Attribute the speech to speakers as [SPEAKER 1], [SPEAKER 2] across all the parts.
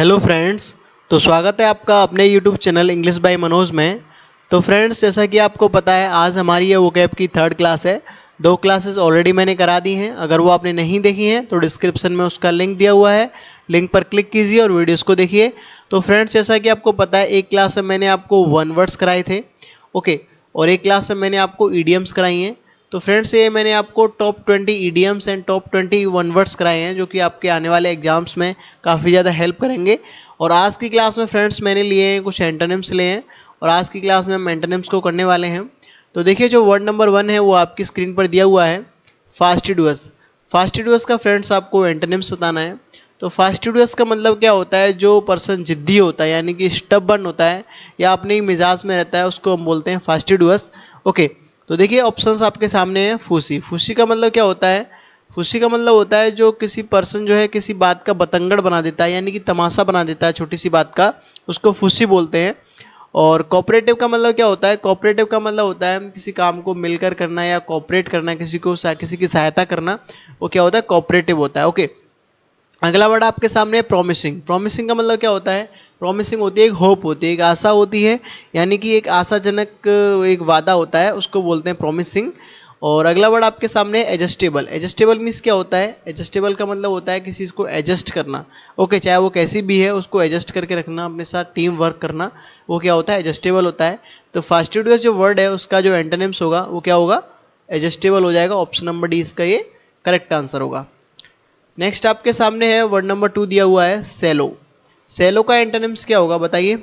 [SPEAKER 1] Hello friends. तो स्वागत है आपका अपने YouTube channel English by Manoj में। तो फ्रेंड्स, जैसा कि आपको पता है, आज हमारी ये वोकैब की थर्ड क्लास है। दो क्लासेस ऑलरेडी मैंने करा दी हैं। अगर वो आपने नहीं देखी हैं तो डिस्क्रिप्शन में उसका लिंक दिया हुआ है, लिंक पर क्लिक कीजिए और वीडियोस को देखिए। तो फ्रेंड्स, जैसा कि आपको पता है, एक क्लास में मैंने आपको वन वर्ड्स कराए थे, ओके, और एक क्लास में मैंने आपको ईडियम्स कराई हैं। तो फ्रेंड्स, ये मैंने आपको top 20 idioms and top 20 one words कराए हैं, जो कि आपके आने वाले एग्जाम्स में काफ़ी ज़्यादा हेल्प करेंगे। और आज की क्लास में फ्रेंड्स मैंने लिए हैं कुछ एंटोनिम्स लिए हैं, और आज की क्लास में हम एंटोनिम्स को करने वाले हैं। तो देखिए, जो वर्ड नंबर 1 है वो आपकी स्क्रीन पर दिया हुआ है, फास्टिडियस। फास्टिडियस का फ्रेंड्स आपको एंटोनिम्स बताना है। तो फास्टिडियस का मतलब क्या होता है? जो पर्सन जिद्दी होता है, यानी कि स्टबर्न होता है या अपने ही मिजाज में रहता है, उसको हम बोलते हैं फास्टिडियस। ओके, तो देखिए ऑप्शंस आपके सामने हैं। फूसी। फूसी का मतलब क्या होता है? फूसी का मतलब होता है जो किसी पर्सन जो है किसी बात का बतंगड़ बना देता है, यानी कि तमाशा बना देता है छोटी सी बात का, उसको फूसी बोलते हैं। और कोऑपरेटिव का मतलब क्या होता है? कोऑपरेटिव का मतलब होता है किसी काम को मिलकर करना या कोऑपरेट करना, किसी की सहायता करना, वो क्या होता है? कोऑपरेटिव होता है। ओके, अगला वर्ड आपके सामने है प्रॉमिसिंग। प्रॉमिसिंग का मतलब क्या होता है? प्रॉमिसिंग होती है एक होप होती है, एक आशा होती है, यानी कि एक आशाजनक एक वादा होता है, उसको बोलते हैं प्रॉमिसिंग। और अगला वर्ड आपके सामने है एडजस्टेबल। एडजस्टेबल मीन्स क्या होता है? एडजस्टेबल का मतलब होता है किसी चीज़ को एडजस्ट करना। ओके, चाहे वो कैसी भी है उसको एडजस्ट करके रखना, अपने साथ टीम वर्क करना, वो क्या होता है? एडजस्टेबल होता है। तो फास्टिडियस जो वर्ड है उसका जो एंटोनिम्स होगा वो क्या होगा? एडजस्टेबल हो जाएगा। ऑप्शन नंबर डी इसका ये करेक्ट आंसर होगा। नेक्स्ट आपके सामने है वर्ड नंबर 2 दिया हुआ है, सेलो। सेलो का एंटोनिम्स क्या होगा बताइए?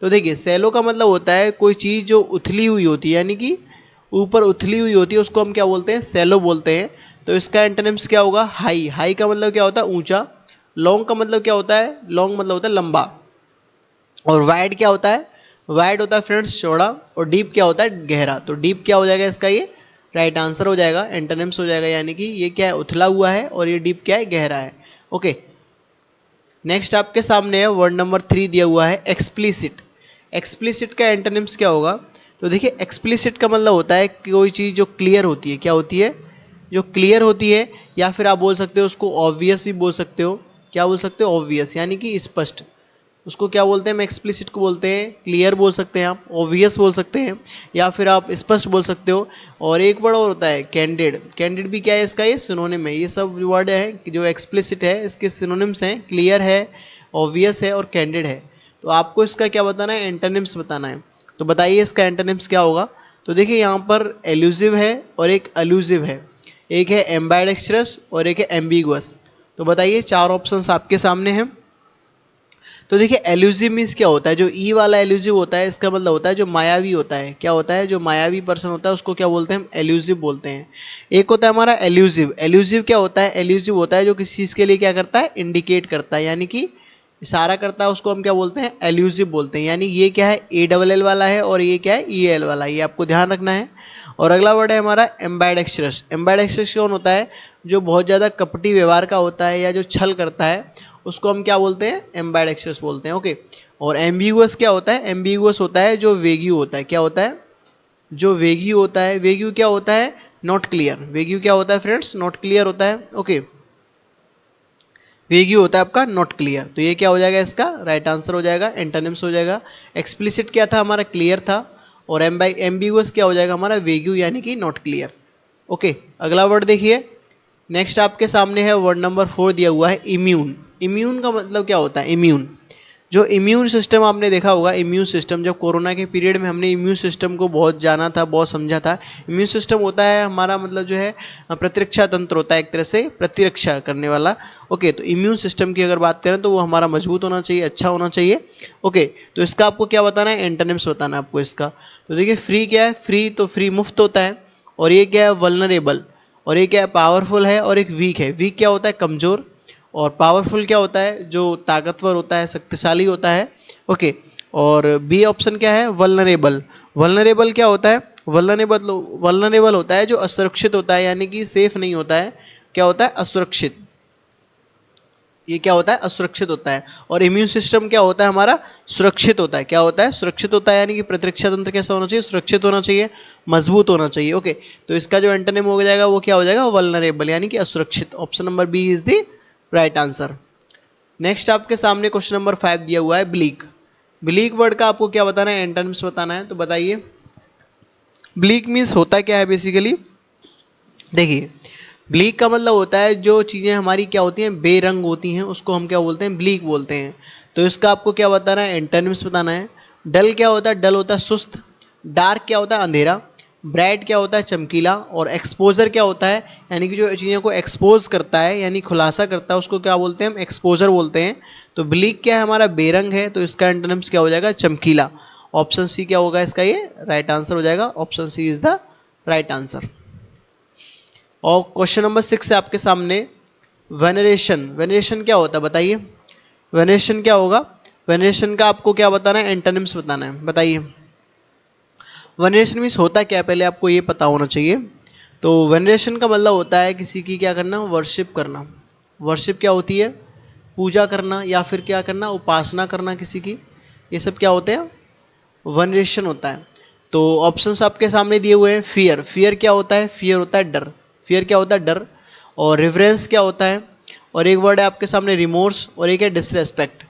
[SPEAKER 1] तो देखिए, सेलो का मतलब होता है कोई चीज़ जो उथली हुई होती है, यानी कि ऊपर उथली हुई होती है, उसको हम क्या बोलते हैं? सेलो बोलते हैं। तो इसका एंटोनिम्स क्या होगा? हाई। हाई का मतलब क्या होता है? ऊंचा। लॉन्ग का मतलब क्या होता है? लॉन्ग मतलब होता है लंबा। और वाइड क्या होता है? वाइड होता है फ्रेंड्स चौड़ा। और डीप क्या होता है? गहरा। तो डीप क्या हो जाएगा इसका? ये राइट आंसर हो जाएगा, एंटोनिम्स हो जाएगा, यानी कि ये क्या है? उथला हुआ है, और ये डीप क्या है? गहरा है। ओके, नेक्स्ट आपके सामने है वर्ड नंबर 3 दिया हुआ है, एक्सप्लिसिट। एक्सप्लिसिट का एंटोनिम्स क्या होगा? तो देखिए, एक्सप्लिसिट का मतलब होता है कि कोई चीज़ जो क्लियर होती है। क्या होती है? जो क्लियर होती है, या फिर आप बोल सकते हो उसको ऑब्वियस भी बोल सकते हो। क्या बोल सकते हो? ऑब्वियस, यानी कि स्पष्ट। उसको क्या बोलते हैं? हम एक्सप्लिसिट को बोलते हैं क्लियर बोल सकते हैं, आप ऑब्वियस बोल सकते हैं, या फिर आप स्पष्ट बोल सकते हो। और एक वर्ड और होता है कैंडिड। कैंडिड भी क्या है इसका? ये सिनोनिम है। ये सब वर्ड है जो एक्सप्लिसिट है, इसके सिनोनिम्स हैं, क्लियर है, ऑब्वियस है और कैंडिड है। तो आपको इसका क्या बताना है? एंटोनिम्स बताना है। तो बताइए इसका एंटोनिम्स क्या होगा? तो देखिए, यहाँ पर एल्यूसिव है और एक अलूसिव है, एक है एम्बाइडेक्स्ट्रस और एक है एम्बिगुअस। तो बताइए, चार ऑप्शंस आपके सामने हैं। तो देखिए, एल्यूसिव मीन्स क्या होता है? जो ई वाला एल्यूसिव होता है, इसका मतलब होता है जो मायावी होता है। क्या होता है? जो मायावी पर्सन होता है उसको क्या बोलते हैं? हम एल्यूसिव बोलते हैं। एक होता है हमारा एल्यूसिव। एल्यूसिव क्या होता है? एल्यूसिव होता है जो किसी चीज़ के लिए क्या करता है? इंडिकेट करता है, यानी कि इशारा करता है, उसको हम क्या बोलते हैं? एल्यूसिव बोलते हैं। यानी ये क्या है? ए डबल एल वाला है और ये क्या है? ई एल वाला है, ये आपको ध्यान रखना है। और अगला वर्ड है हमारा एम्बाइडेक्स्ट्रस। एम्बाइडेक्स्ट्रस कौन होता है? जो बहुत ज़्यादा कपटी व्यवहार का होता है या जो छल करता है, उसको हम क्या बोलते हैं? एम्बाइडेक्स्ट्रस बोलते हैं। ओके, और एम्बिगुअस क्या होता है? एम्बिगुअस होता है जो वेग्यू होता है। क्या होता है? जो वेग्यू होता है। वेग्यू क्या होता है? Not clear. वेग्यू क्या होता है फ्रेंड्स? नॉट क्लियर होता है। ओके, वेग्यू होता है आपका नॉट क्लियर। तो ये क्या हो जाएगा? इसका राइट आंसर हो जाएगा, एंटोनिम्स हो जाएगा। एक्सप्लिसिट क्या था हमारा? क्लियर था। और एम्बिगुअस क्या हो जाएगा हमारा? वेग्यू, यानी कि नॉट क्लियर। ओके, अगला वर्ड देखिए। नेक्स्ट आपके सामने है वर्ड नंबर 4 दिया हुआ है, इम्यून। इम्यून का मतलब क्या होता है? इम्यून, जो इम्यून सिस्टम आपने देखा होगा, इम्यून सिस्टम, जब कोरोना के पीरियड में हमने इम्यून सिस्टम को बहुत जाना था, बहुत समझा था। इम्यून सिस्टम होता है हमारा मतलब जो है प्रतिरक्षा तंत्र होता है, एक तरह से प्रतिरक्षा करने वाला। ओके, तो इम्यून सिस्टम की अगर बात करें तो वो हमारा मजबूत होना चाहिए, अच्छा होना चाहिए। ओके, तो इसका आपको क्या बताना है? एंटोनिम्स बताना है आपको इसका। तो देखिए, फ्री क्या है? फ्री तो फ्री मुफ्त होता है। और ये क्या है? वल्नरेबल। और ये क्या है? पावरफुल है। और एक वीक है। वीक क्या होता है? कमज़ोर। और पावरफुल क्या होता है? जो ताकतवर होता है, शक्तिशाली होता है। ओके, और बी ऑप्शन क्या है? वल्नरेबल। वल्नरेबल क्या होता है? वल्नरेबल वल्नरेबल होता है जो असुरक्षित होता है, यानी कि सेफ नहीं होता है। क्या होता है? असुरक्षित। ये क्या होता है? असुरक्षित होता है। और इम्यून सिस्टम क्या होता है हमारा? सुरक्षित होता है। क्या होता है? सुरक्षित होता है, यानी कि प्रतिरक्षा तंत्र कैसा होना चाहिए? सुरक्षित होना चाहिए, मजबूत होना चाहिए। ओके, तो इसका जो एंटोनिम हो जाएगा वो क्या हो जाएगा? वल्नरेबल, यानी कि असुरक्षित। Option number B is the right answer. Next आपके सामने क्वेश्चन नंबर 5 दिया हुआ है ब्लीक। ब्लीक वर्ड का आपको क्या बताना है, एंटोनिम्स बताना है। तो बताइए ब्लीक मीन्स होता क्या है बेसिकली। देखिए ब्लीक का मतलब होता है जो चीज़ें हमारी क्या होती हैं, बेरंग होती हैं, उसको हम क्या बोलते हैं, ब्लीक बोलते हैं। तो इसका आपको क्या बताना है, एंटोनिम्स बताना है। डल क्या होता है, डल होता है सुस्त। डार्क क्या होता है, अंधेरा। ब्राइट क्या होता है, चमकीला। और एक्सपोजर क्या होता है, यानी कि जो चीज़ों को एक्सपोज करता है यानी खुलासा करता है उसको क्या बोलते हैं, हम एक्सपोजर बोलते हैं। तो ब्लीक क्या है, हमारा बेरंग है, तो इसका एंटोनिम्स क्या हो जाएगा, चमकीला। ऑप्शन सी क्या होगा इसका, ये राइट आंसर हो जाएगा। Option C is the right answer. और क्वेश्चन नंबर 6 है आपके सामने, वेनरेशन। वेनरेशन क्या होता है बताइए, वेनरेशन क्या होगा। वेनरेशन का आपको क्या बताना है, एंटोनिम्स बताना है। बताइए वेनरेशन मीन्स होता क्या है, पहले आपको ये पता होना चाहिए। तो वेनरेशन का मतलब होता है किसी की क्या करना, वर्शिप करना। वर्शिप क्या होती है, पूजा करना या फिर क्या करना, उपासना करना किसी की, ये सब क्या होते हैं, वेनरेशन होता है। तो ऑप्शंस आपके सामने दिए हुए हैं। फियर, फियर क्या होता है, फियर होता है डर। फियर क्या होता है, डर। और रिवरेंस क्या होता है, और एक वर्ड है आपके सामने रिमोर्स, और एक है डिसरेस्पेक्ट।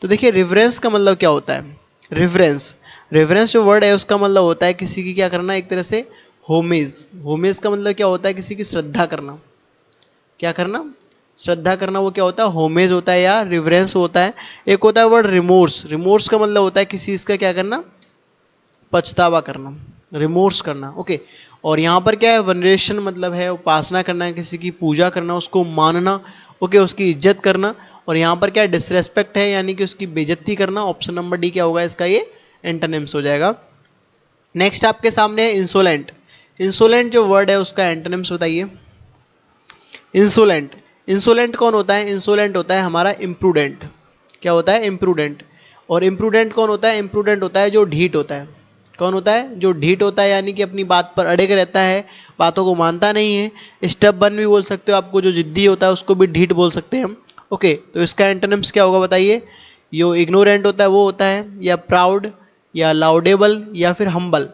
[SPEAKER 1] तो देखिए रिवरेंस का मतलब क्या होता है, रिवरेंस, रिवरेंस जो वर्ड है उसका मतलब होता है किसी की क्या करना, एक तरह से होमेज। होमेज का मतलब क्या होता है, किसी की श्रद्धा करना। क्या करना, श्रद्धा करना, वो क्या होता है, होमेज होता है या रिवरेंस होता है। एक होता है वर्ड रिमोर्स, रिमोर्स का मतलब होता है किसी चीज़ का क्या करना, पछतावा करना, रिमोर्स करना। ओके। और यहाँ पर क्या है, वनरेशन मतलब है उपासना करना है, किसी की पूजा करना, उसको मानना। ओके, उसकी इज्जत करना। और यहाँ पर क्या है, डिसरेस्पेक्ट है यानी कि उसकी बेइज्जती करना। ऑप्शन नंबर डी क्या होगा इसका, ये एंटोनिम्स हो जाएगा। नेक्स्ट आपके सामने है इंसोलेंट। इंसोलेंट जो वर्ड है उसका एंटोनिम्स बताइए। इंसोलेंट, इंसोलेंट कौन होता है, इंसोलेंट होता है हमारा इम्प्रूडेंट। क्या होता है, इम्प्रूडेंट। और इम्प्रूडेंट कौन होता है, इम्प्रूडेंट होता है जो ढीठ होता है। कौन होता है, जो ढीठ होता है, यानी कि अपनी बात पर अड़े रहता है, बातों को मानता नहीं है। स्टबर्न भी बोल सकते हो आपको, जो जिद्दी होता है उसको भी ढीठ बोल सकते हैं हम। ओके, तो इसका एंटोनिम्स क्या होगा बताइए। जो इग्नोरेंट होता है वो होता है, या प्राउड, या लाउडेबल, या फिर हम्बल।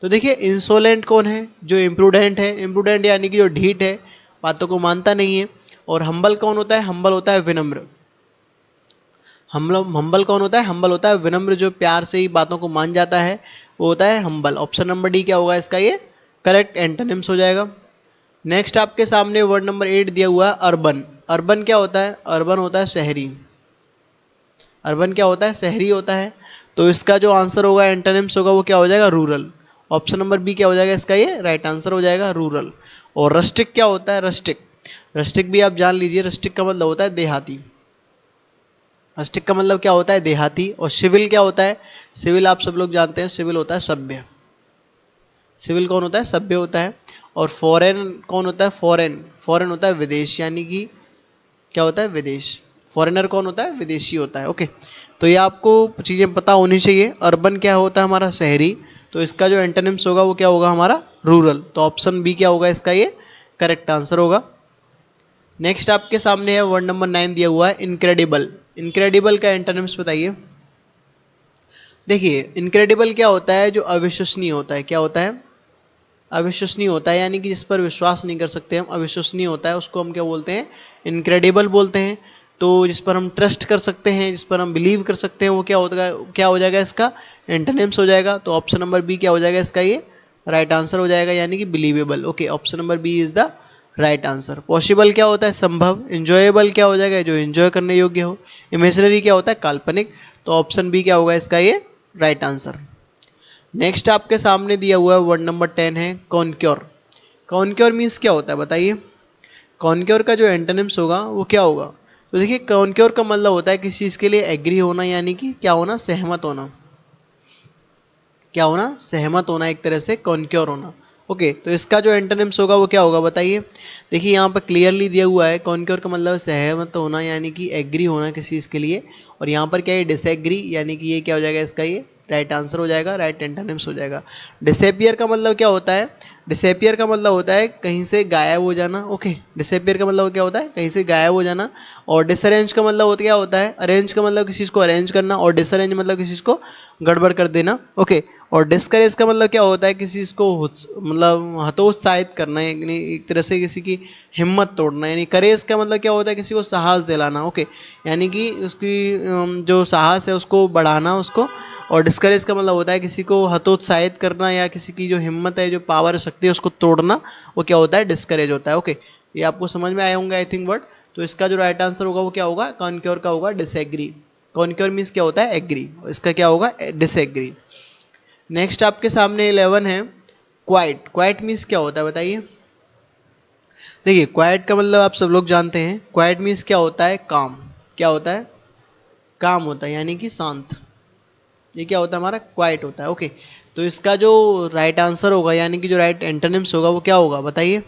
[SPEAKER 1] तो देखिए इंसोलेंट कौन है, जो इम्प्रूडेंट है। इम्प्रूडेंट यानी कि जो ढीठ है, बातों को मानता नहीं है। और हम्बल कौन होता है, हम्बल होता है विनम्र। हम्बल कौन होता है, हम्बल होता है विनम्र, जो प्यार से ही बातों को मान जाता है, वो होता है हम्बल। ऑप्शन नंबर डी क्या होगा इसका, ये करेक्ट एंटोनिम्स हो जाएगा। नेक्स्ट आपके सामने वर्ड नंबर 8 दिया हुआ है, अर्बन। अर्बन क्या होता है, अर्बन होता है शहरी। अर्बन क्या होता है, शहरी होता है। तो इसका जो आंसर होगा, एंटोनिम्स होगा, वो क्या हो जाएगा, रूरल। ऑप्शन नंबर बी क्या हो जाएगा इसका, ये राइट आंसर हो जाएगा, रूरल। और रस्टिक क्या होता है, रस्टिक, रस्टिक भी आप जान लीजिए, रस्टिक का मतलब होता है देहाती। रस्टिक का मतलब क्या होता है, देहाती। और सिविल क्या होता है, सिविल आप सब लोग जानते हैं, सिविल होता है सभ्य। सिविल कौन होता है, सभ्य होता है। और फॉरेन कौन होता है, फॉरेन, फॉरेन होता है विदेश, यानी कि क्या होता है, विदेश। फॉरेनर कौन होता है, विदेशी होता है। ओके, तो ये आपको चीज़ें पता होनी चाहिए। अर्बन क्या होता है हमारा, शहरी। तो इसका जो एंटोनिम्स होगा वो क्या होगा हमारा, रूरल। तो ऑप्शन बी क्या होगा इसका, ये करेक्ट आंसर होगा। नेक्स्ट आपके सामने है वर्ड नंबर 9 दिया हुआ है, इनक्रेडिबल। इनक्रेडिबल का एंटोनिम्स बताइए। देखिए इनक्रेडिबल क्या होता है, जो अविश्वसनीय होता है। क्या होता है, अविश्वसनीय होता है, यानी कि जिस पर विश्वास नहीं कर सकते हम, अविश्वसनीय होता है, उसको हम क्या बोलते हैं, इनक्रेडिबल बोलते हैं। तो जिस पर हम ट्रस्ट कर सकते हैं, जिस पर हम बिलीव कर सकते हैं, वो क्या होगा, क्या हो जाएगा इसका एंटोनिम्स हो जाएगा। तो ऑप्शन नंबर बी क्या हो जाएगा इसका, ये राइट आंसर हो जाएगा, यानी कि believable. Okay, option number B is the right answer. Possible क्या होता है, संभव। इंजॉयबल क्या हो जाएगा, जो इंजॉय करने योग्य हो। इमेजिनरी क्या होता है, काल्पनिक। तो ऑप्शन बी क्या होगा इसका, ये राइट आंसर। नेक्स्ट आपके सामने दिया हुआ है वर्ड नंबर 10 है, कॉन्क्योर। कॉन्क्योर मीन्स क्या होता है बताइए। कॉन्क्योर का जो एंटोनिम्स होगा वो क्या होगा। तो देखिए कॉन्क्योर का मतलब होता है किसी चीज़ के लिए एग्री होना, यानी कि क्या होना, सहमत होना। क्या होना, सहमत होना, एक तरह से कॉन्क्योर होना। ओके, तो इसका जो एंटोनिम्स होगा वो क्या होगा बताइए। देखिए यहाँ पर क्लियरली दिया हुआ है, कॉन्क्योर का मतलब सहमत होना, यानी कि एग्री होना किसी चीज़ के लिए। और यहाँ पर क्या है, डिसएग्री, यानी कि ये क्या हो जाएगा इसका, ये राइट आंसर हो जाएगा, राइट एंटोनिम्स हो जाएगा। डिसअपियर का मतलब क्या होता है, डिसअपियर का मतलब होता है कहीं से गायब हो जाना। ओके, डिसअपियर का मतलब क्या होता है, कहीं से गायब हो जाना। और डिसअरेंज का मतलब होता क्या होता है, अरेंज का मतलब किसी चीज़ को अरेंज करना, और डिसअरेंज मतलब किसी चीज़ को गड़बड़ कर देना। ओके, और डिस्करेज का मतलब क्या होता है, किसी चीज़ को मतलब हतोत्साहित करना, यानी एक तरह से किसी की हिम्मत तोड़ना। यानी करेज का मतलब क्या होता है, किसी को साहस दिलाना। ओके, यानी कि उसकी जो साहस है उसको बढ़ाना उसको। और डिस्करेज का मतलब होता है किसी को हतोत्साहित करना, या किसी की जो हिम्मत है, जो पावर शक्ति है, उसको तोड़ना। वो क्या होता है, डिस्करेज होता है। ओके, ये आपको समझ में आए होंगे आई थिंक वर्ड। तो इसका जो राइट आंसर होगा वो क्या होगा, कॉन्क्योर का होगा डिसएग्री। कॉन्क्योर मीन्स क्या होता है, एग्री, इसका क्या होगा, डिसएग्री। नेक्स्ट आपके सामने 11 है क्वाइट। क्वाइट मीन्स क्या होता है बताइए। देखिए, क्वाइट का मतलब आप सब लोग जानते हैं, क्वाइट मीन्स क्या होता है, काम। क्या होता है, काम होता है, यानी कि शांत। ये क्या होता है, हमारा क्वाइट होता है। ओके, तो इसका जो राइट आंसर होगा, यानी कि जो राइट एंटोनिम्स होगा वो क्या होगा बताइए।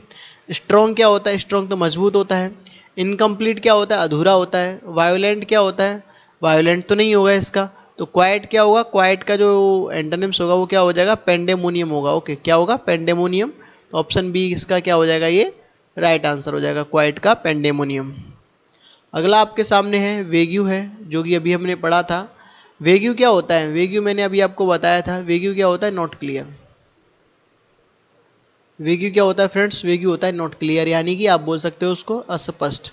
[SPEAKER 1] स्ट्रॉन्ग क्या होता है, स्ट्रॉन्ग तो मजबूत होता है। इनकम्प्लीट क्या होता है, अधूरा होता है। वायोलेंट क्या होता है, वायोलेंट तो नहीं होगा इसका। तो क्वाइट क्या होगा, क्वाइट का जो एंटोनिम्स होगा वो क्या हो जाएगा, पेंडेमोनियम होगा। ओके, क्या होगा, पेंडेमोनियम। तो ऑप्शन बी इसका क्या हो जाएगा, ये राइट आंसर हो जाएगा, क्वाइट का पेंडेमोनियम। अगला आपके सामने है वेग्यू है, जो कि अभी हमने पढ़ा था। वेग्यू क्या होता है, वेग्यू मैंने अभी आपको बताया था। वेग्यू क्या होता है, नॉट क्लियर। वेग्यू क्या होता है फ्रेंड्स, वेग्यू होता है नॉट क्लियर, यानी कि आप बोल सकते हो उसको अस्पष्ट।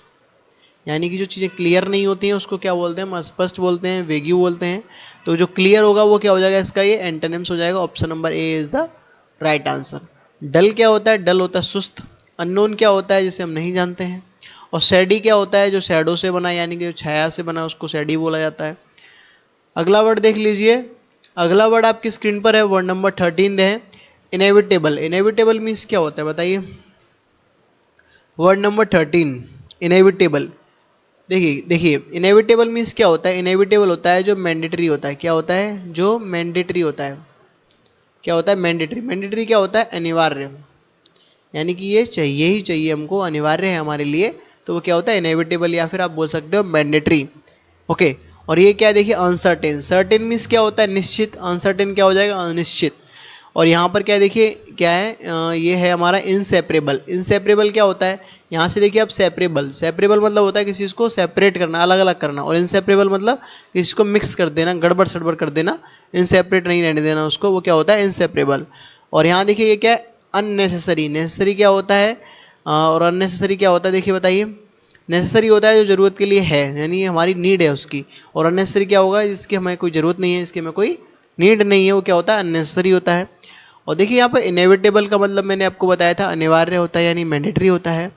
[SPEAKER 1] यानी कि जो चीज़ें क्लियर नहीं होती हैं उसको क्या बोलते हैं, हम अस्पष्ट बोलते हैं, वेग्यू बोलते हैं। तो जो क्लियर होगा वो क्या हो जाएगा, इसका ये एंटोनिम्स हो जाएगा। Option number A is the right answer. Dull क्या होता है, डल होता है सुस्त। अननोन क्या होता है, जिसे हम नहीं जानते हैं। और सैडी क्या होता है, जो शैडो से बना, यानी कि जो छाया से बना, उसको सैडी बोला जाता है। अगला वर्ड देख लीजिए। अगला वर्ड आपकी स्क्रीन पर है, वर्ड नंबर 13 है, इनएविटेबल। इनएविटेबल मीन्स क्या होता है बताइए। Word number 13, inevitable. देखिए देखिए, इनएविटेबल मीन्स क्या होता है, इनएविटेबल होता है जो मैंडेटरी होता है। क्या होता है, जो मैंडेटरी होता है। क्या होता है, मैंडेटरी। मैंडेटरी क्या होता है, अनिवार्य। यानी कि ये चाहिए ही चाहिए हमको, अनिवार्य है हमारे लिए। तो वो क्या होता है, इनएविटेबल, या फिर आप बोल सकते हो मैंडेटरी। ओके, और ये क्या है देखिए, अनसर्टेन। सर्टेन मीन्स क्या होता है, निश्चित। अनसर्टेन क्या हो जाएगा, अनिश्चित। और यहाँ पर क्या देखिए, क्या है, ये है हमारा इनसेपरेबल। इनसेपरेबल क्या होता है, यहाँ से देखिए आप सेपरेबल। सेपरेबल मतलब होता है किसी चीज़ को सेपरेट करना, अलग अलग करना। और इनसेपरेबल मतलब किसी चीज़ को मिक्स कर देना, गड़बड़ सड़बड़ कर देना, इनसेपरेट नहीं रहने देना उसको, वो क्या होता है, इनसेपरेबल। और यहाँ देखिए ये क्या है, अननेसेसरी। नेसेसरी क्या होता है, और अननेसेसरी क्या होता है, देखिए बताइए। नेसेसरी होता है जो ज़रूरत के लिए है, यानी हमारी नीड है उसकी। और अननेसेसरी क्या होगा, जिसकी हमें कोई ज़रूरत नहीं है, इसकी हमें कोई नीड नहीं है, वो क्या होता है, अननेसेसरी होता है। और देखिए यहाँ पर इनएविटेबल का मतलब मैंने आपको बताया था, अनिवार्य होता है, यानी मैंडेटरी होता है।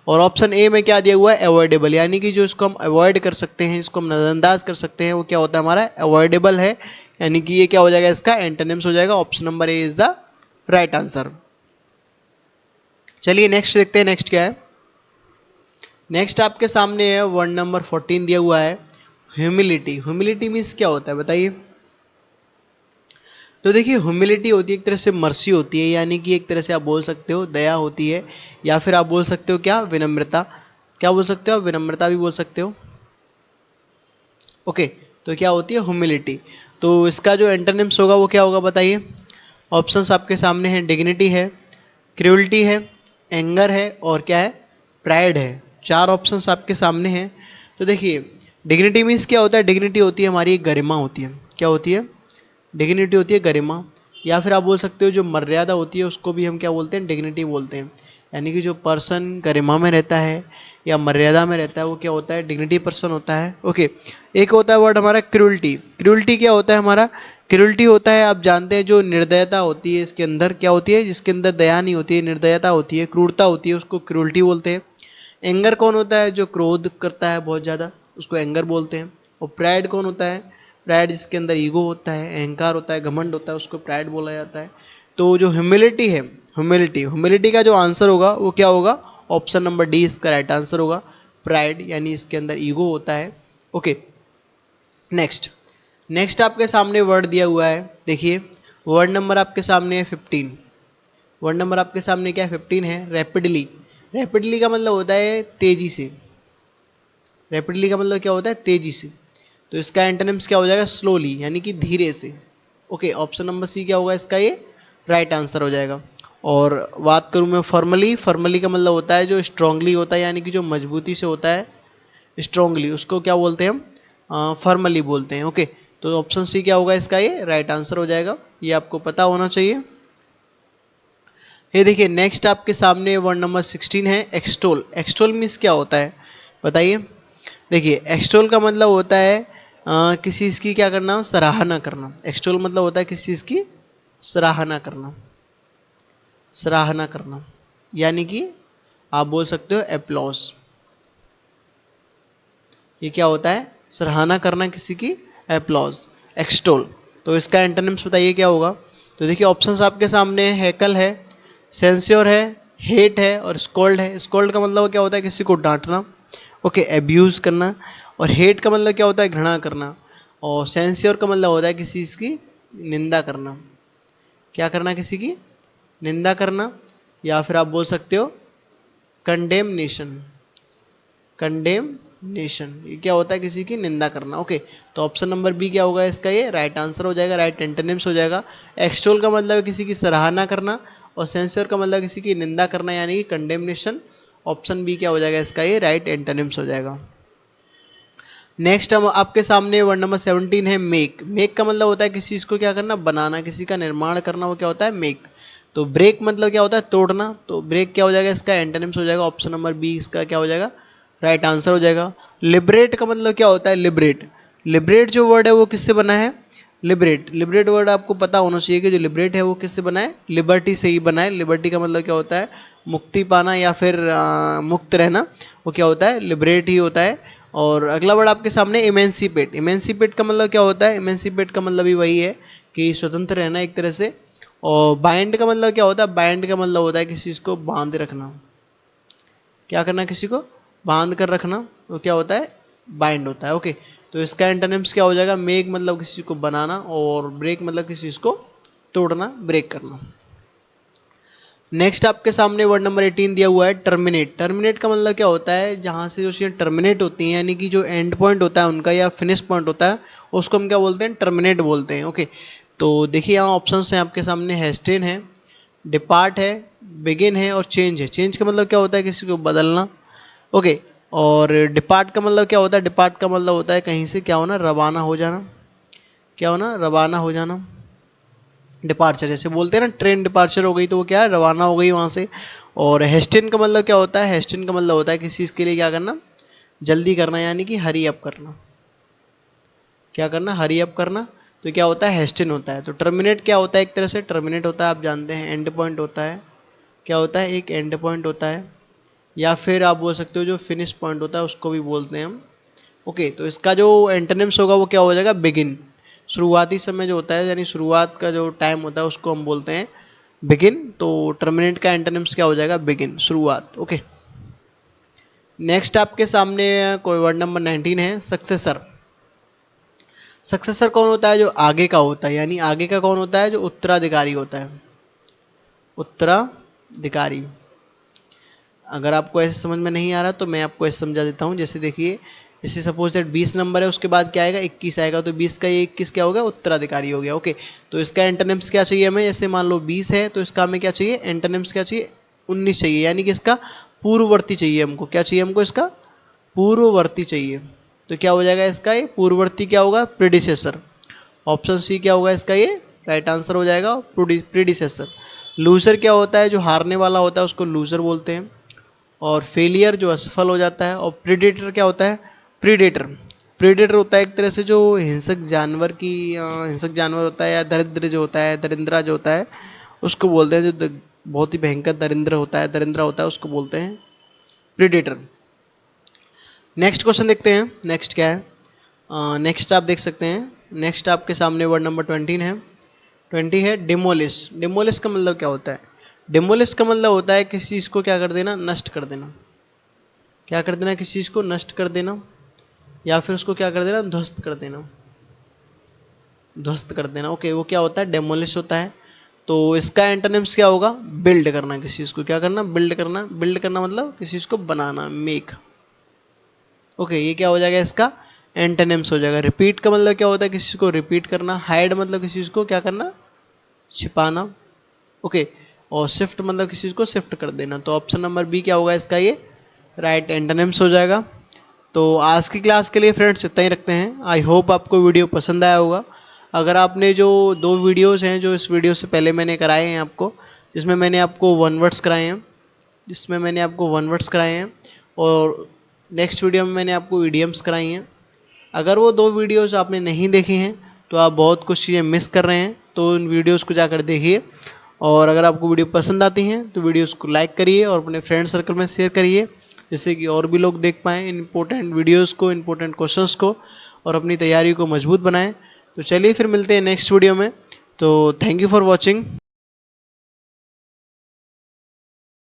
[SPEAKER 1] और ऑप्शन ए में क्या दिया हुआ है, अवॉइडेबल, यानी कि जो इसको हम अवॉइड कर सकते हैं, इसको हम नज़रअंदाज कर सकते हैं, वो क्या होता है, हमारा अवॉइडेबल है। यानी कि ये क्या हो जाएगा, इसका एंटोनिम्स हो जाएगा। Option number A is the right answer. चलिए नेक्स्ट देखते हैं, नेक्स्ट क्या है। नेक्स्ट आपके सामने है वर्ड नंबर 14 दिया हुआ है, ह्यूमिलिटी। ह्यूमिलिटी मीन्स क्या होता है बताइए। तो देखिए, ह्यूमिलिटी होती है एक तरह से मर्सी होती है, यानी कि एक तरह से आप बोल सकते हो दया होती है, या फिर आप बोल सकते हो क्या, विनम्रता। क्या बोल सकते हो आप, विनम्रता भी बोल सकते हो। ओके, तो क्या होती है ह्यूमिलिटी। तो इसका जो एंटोनिम्स होगा वो क्या होगा बताइए। ऑप्शंस आपके सामने हैं, डिग्निटी है, क्रूअल्टी है, एंगर है, और क्या है, प्राइड है। चार ऑप्शंस आपके सामने हैं। तो देखिए, डिग्निटी मीन्स क्या होता है, डिग्निटी होती है हमारी गरिमा होती है। क्या होती है, डिग्निटी होती है गरिमा। या फिर आप बोल सकते हो जो मर्यादा होती है उसको भी हम क्या बोलते हैं, डिग्निटी बोलते हैं। यानी कि जो पर्सन गरिमा में रहता है या मर्यादा में रहता है वो क्या होता है, डिग्निटी पर्सन होता है। ओके, एक होता है वर्ड हमारा क्रूअल्टी। क्रूअल्टी क्या होता है हमारा, क्रूअल्टी होता है, आप जानते हैं, जो निर्दयता होती है इसके अंदर, क्या होती है, जिसके अंदर दया नहीं होती है, निर्दयता होती है, क्रूरता होती है, उसको क्रूअल्टी बोलते हैं। एंगर कौन होता है, जो क्रोध करता है बहुत ज़्यादा, उसको एंगर बोलते हैं। और प्राइड कौन होता है, प्राइड जिसके अंदर ईगो होता है, अहंकार होता है, घमंड होता है, उसको प्राइड बोला जाता है। तो जो ह्यूमिलिटी है, ह्यूमिलिटी, ह्यूमिलिटी का जो आंसर होगा वो क्या होगा, ऑप्शन नंबर डी इसका राइट आंसर होगा, प्राइड, यानी इसके अंदर ईगो होता है। Okay, next. नेक्स्ट आपके सामने वर्ड दिया हुआ है, देखिए वर्ड नंबर आपके सामने है 15। वर्ड नंबर आपके सामने क्या है, 15 है, रैपिडली। रैपिडली का मतलब होता है तेजी से। रैपिडली का मतलब क्या होता है, तेजी से। तो इसका एंटोनिम्स क्या हो जाएगा, स्लोली, यानी कि धीरे से। ओके, ऑप्शन नंबर सी क्या होगा इसका, ये राइट आंसर हो जाएगा। और बात करूँ मैं फॉर्मली, फॉर्मली का मतलब होता है जो स्ट्रांगली होता है, यानी कि जो मजबूती से होता है, स्ट्रांगली, उसको क्या बोलते हैं हम, फॉर्मली बोलते हैं। ओके, तो ऑप्शन सी क्या होगा इसका, ये राइट आंसर हो जाएगा, ये आपको पता होना चाहिए। ये देखिए नेक्स्ट आपके सामने वर्ड नंबर 16 है एक्सटोल। एक्सटोल मीन्स क्या होता है बताइए। देखिए एक्सटोल का मतलब होता है किसी चीज़ की क्या करना, सराहना करना। एक्सटोल मतलब होता है किसी चीज़ की सराहना करना, सराहना करना, यानी कि आप बोल सकते हो अप्लॉज। ये क्या होता है, सराहना करना किसी की, अप्लॉज, एक्सटोल। तो इसका एंटोनिम्स बताइए क्या होगा। तो देखिए ऑप्शंस आपके सामने है, हैकल है, सेंस्योर है, हेट है और स्कोल्ड है। स्कोल्ड का मतलब क्या होता है, किसी को डांटना, ओके, एब्यूज करना। और हेट का मतलब क्या होता है, घृणा करना। और सेंस्योर का मतलब होता है किसी चीज़ की निंदा करना, क्या करना, किसी की निंदा करना। या फिर आप बोल सकते हो कंडेमनेशन, कंडेमनेशन, ये क्या होता है, किसी की निंदा करना। ओके, तो ऑप्शन नंबर बी क्या होगा इसका, ये राइट आंसर हो जाएगा, राइट एंटोनिम्स हो जाएगा। एक्सटोल का मतलब है किसी की सराहना करना, और सेंसर का मतलब किसी की निंदा करना, यानी कि कंडेमनेशन। ऑप्शन बी क्या हो जाएगा इसका, ये राइट एंटोनिम्स हो जाएगा। नेक्स्ट हम आपके सामने वर्ड नंबर 17 है मेक। मेक का मतलब होता है किसी चीज़ को क्या करना, बनाना, किसी का निर्माण करना, वो क्या होता है मेक। तो ब्रेक मतलब क्या होता है, तोड़ना। तो ब्रेक क्या हो जाएगा इसका, एंटोनिम्स हो जाएगा, ऑप्शन नंबर बी इसका क्या हो जाएगा, राइट आंसर हो जाएगा। लिबरेट का मतलब क्या होता है, लिबरेट। लिबरेट जो वर्ड है वो किससे बना है, लिबरेट। लिबरेट वर्ड आपको पता होना चाहिए कि जो लिबरेट है वो किससे बना है, लिबर्टी से ही बना है। लिबर्टी का मतलब क्या होता है, मुक्ति पाना या फिर मुक्त रहना, वो क्या होता है, लिबरेट ही होता है। और अगला वर्ड आपके सामने इमेंसिपेट। इमेंसिपेट का मतलब क्या होता है, इमेंसिपेट का मतलब भी वही है कि स्वतंत्र रहना एक तरह से। और बाइंड का मतलब क्या होता है, बाइंड का मतलब होता है किसी चीज़ को बांध रखना, क्या करना, किसी को बांध कर रखना, वो क्या होता है, बाइंड होता है। ओके, तो इसका एंटोनिम्स क्या हो जाएगा, मेक मतलब किसी को बनाना, और ब्रेक मतलब किसी चीज़ को तोड़ना, ब्रेक करना। नेक्स्ट आपके सामने वर्ड नंबर 18 दिया हुआ है टर्मिनेट। टर्मिनेट का मतलब क्या होता है, जहाँ से जो चीज़ें टर्मिनेट होती हैं, यानी कि जो एंड पॉइंट होता है उनका या फिनिश पॉइंट होता है, उसको हम क्या बोलते हैं, टर्मिनेट बोलते हैं। ओके, तो देखिए यहाँ ऑप्शंस हैं आपके सामने, हेस्टेन है, डिपार्ट है, बिगिन है और चेंज है। चेंज का मतलब क्या होता है, किसी को बदलना। ओके, और डिपार्ट का मतलब क्या होता है, डिपार्ट का मतलब होता है कहीं से क्या होना, रवाना हो जाना, क्या होना, रवाना हो जाना। डिपार्चर जैसे बोलते हैं ना, ट्रेन डिपार्चर हो गई तो वो क्या है, रवाना हो गई वहाँ से। और हेस्टिन का मतलब क्या होता है, हेस्टिन का मतलब होता है किसी चीज़ के लिए क्या करना, जल्दी करना, यानी कि हरी अप करना, क्या करना, हरी अप करना। तो क्या होता है, हेस्टिन होता है। तो टर्मिनेट क्या होता है, एक तरह से टर्मिनेट होता है, आप जानते हैं एंड पॉइंट होता है, क्या होता है, एक एंड पॉइंट होता है। या फिर आप बोल सकते हो जो फिनिश पॉइंट होता है उसको भी बोलते हैं हम। ओके, तो इसका जो एंटोनिम्स होगा वो क्या हो जाएगा, बिगिन। शुरुआती समय जो होता है, यानी शुरुआत का जो टाइम होता है उसको हम बोलते हैं बिगिन। तो टर्मिनेट का एंटोनिम्स क्या हो जाएगा, बिगिन, शुरुआत। ओके, नेक्स्ट आपके सामने कोई वर्ड नंबर 19 है सक्सेसर। सक्सेसर कौन होता है, जो आगे का होता है, यानी आगे का कौन होता है, जो उत्तराधिकारी होता है, उत्तराधिकारी। अगर आपको ऐसे समझ में नहीं आ रहा तो मैं आपको ऐसे समझा देता हूँ। जैसे देखिए, जैसे सपोज दैट 20 नंबर है, उसके बाद क्या आएगा, 21 आएगा, तो 20 का ये 21 क्या हो गया, उत्तराधिकारी हो गया। ओके, तो इसका एंटोनिम्स क्या चाहिए हमें, जैसे मान लो 20 है तो इसका हमें क्या चाहिए, एंटोनिम्स क्या चाहिए, 19 चाहिए, यानी कि इसका पूर्ववर्ती चाहिए हमको, क्या चाहिए हमको, इसका पूर्ववर्ती चाहिए। तो क्या हो जाएगा इसका, ये पूर्ववर्ती क्या होगा, प्रीडिसेसर। ऑप्शन सी क्या होगा इसका, ये राइट आंसर हो जाएगा, प्रीडिसेसर। लूजर क्या होता है, जो हारने वाला होता है उसको लूजर बोलते हैं। और फेलियर जो असफल हो जाता है। और प्रीडेटर क्या होता है, प्रीडेटर। प्रीडेटर होता है एक तरह से जो हिंसक जानवर की हिंसक जानवर होता है, या दरिद्र जो होता है, दरिंद्रा जो होता है उसको बोलते हैं, जो बहुत ही भयंकर दरिंद्र होता है, दरिंद्रा होता है, उसको बोलते हैं प्रीडेटर। नेक्स्ट क्वेश्चन देखते हैं, नेक्स्ट क्या है। नेक्स्ट आप देख सकते हैं, नेक्स्ट आपके सामने वर्ड नंबर 20 है, 20 है डिमोलिश। डिमोलिश का मतलब क्या होता है, डिमोलिश का मतलब होता है किसी चीज़ को क्या कर देना, नष्ट कर देना, क्या कर देना, किसी चीज़ को नष्ट कर देना, या फिर उसको क्या कर देना, ध्वस्त कर देना, ध्वस्त कर देना। ओके, वो क्या होता है, डेमोलिश होता है। तो इसका एंटोनिम्स क्या होगा, बिल्ड करना, किसी चीज़ को क्या करना, बिल्ड करना। बिल्ड करना मतलब किसी चीज़ को बनाना, मेक। ओके, ये क्या हो जाएगा, इसका एंटोनिम्स हो जाएगा। रिपीट का मतलब क्या होता है, किसी चीज़ को रिपीट करना। हाइड मतलब किसी चीज़ को क्या करना, छिपाना। ओके, और शिफ्ट मतलब किसी चीज़ को शिफ्ट कर देना। तो ऑप्शन नंबर बी क्या होगा इसका, ये राइट एंटोनिम्स हो जाएगा। तो आज की क्लास के लिए फ्रेंड्स इतना ही रखते हैं। आई होप आपको वीडियो पसंद आया होगा। अगर आपने जो 2 वीडियोस हैं जो इस वीडियो से पहले मैंने कराए हैं आपको, जिसमें मैंने आपको वन वर्ड्स कराए हैं और नेक्स्ट वीडियो में मैंने आपको ईडियम्स कराई हैं। अगर वो 2 वीडियोस आपने नहीं देखी हैं तो आप बहुत कुछ चीज़ें मिस कर रहे हैं, तो उन वीडियोस को जाकर देखिए। और अगर आपको वीडियो पसंद आती हैं तो वीडियोस को लाइक करिए और अपने फ्रेंड सर्कल में शेयर करिए, जिससे कि और भी लोग देख पाएँ इंपॉर्टेंट वीडियोस को, इंपॉर्टेंट क्वेश्चंस को, और अपनी तैयारी को मजबूत बनाएं। तो चलिए फिर मिलते हैं नेक्स्ट वीडियो में। तो थैंक यू फॉर वॉचिंग।